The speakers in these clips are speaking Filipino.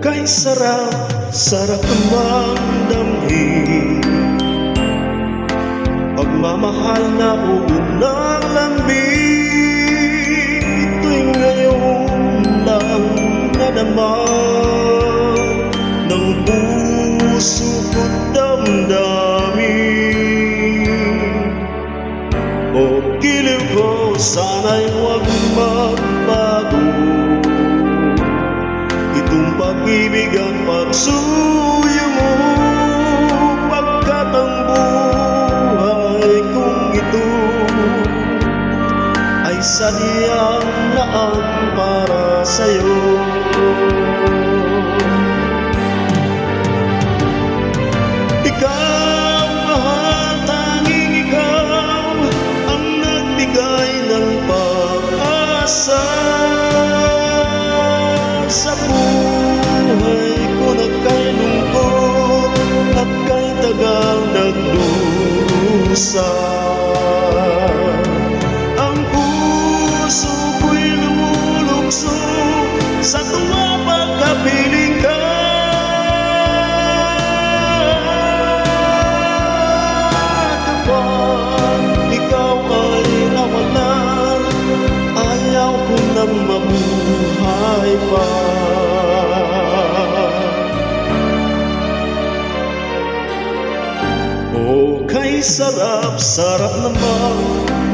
Kay sarap, sarap namang damhin pagmamahal na unang lambing. Ito'y ngayon lang nadama ng puso ko't damdamin. O giliw ko, sana'y huwag magbago itong pag-ibig at pagsuyo mo, pagkat ang buhay kong ito ay sadyang laan para sa'yo. Ikaw, mahal, tanging ikaw ang nagbigay ng pag-asa sa buhay ko na kay lungkot at kay tagal nagdurusa. Ang puso ko'y lumulukso sa tuwa pagkapiling ka. Kapag ikaw ay nawalan, ayaw ko nang mabuhay pa. O kay sarap, sarap naman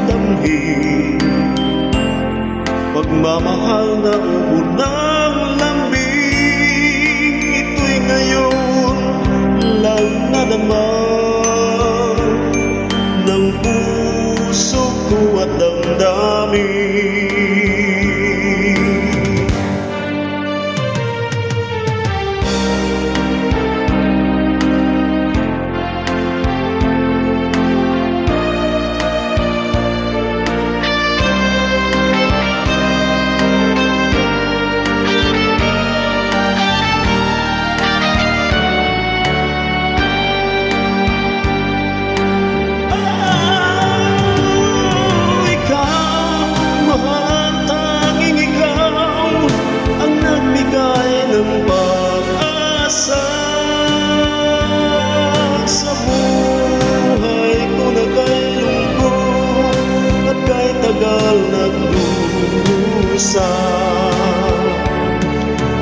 damhin pagmamahal na unang lambing. Ito'y ngayon lang nadama ng puso ko at damdamin. Sa buhay ko na kay lungkot at kay tagal nagdurusa.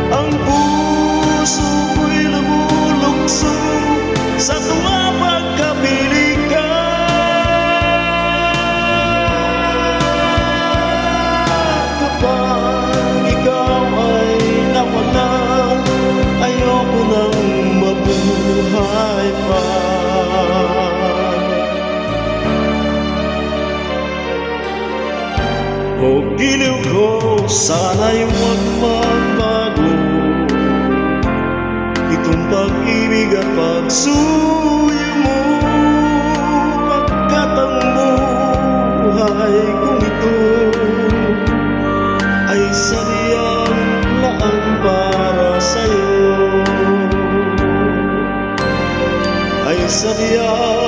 Ang puso ko'y lumulukso sa tuwa pagkapiling ka. Kapag ikaw ay nawalan, ayoko nang mabuhay pa. O giliw ko, sana'y huwag magbago itong pag-ibig at pagsuyo mo, pagkat ang buhay kong ito ay sadyang laan para sa'yo, ay sadyang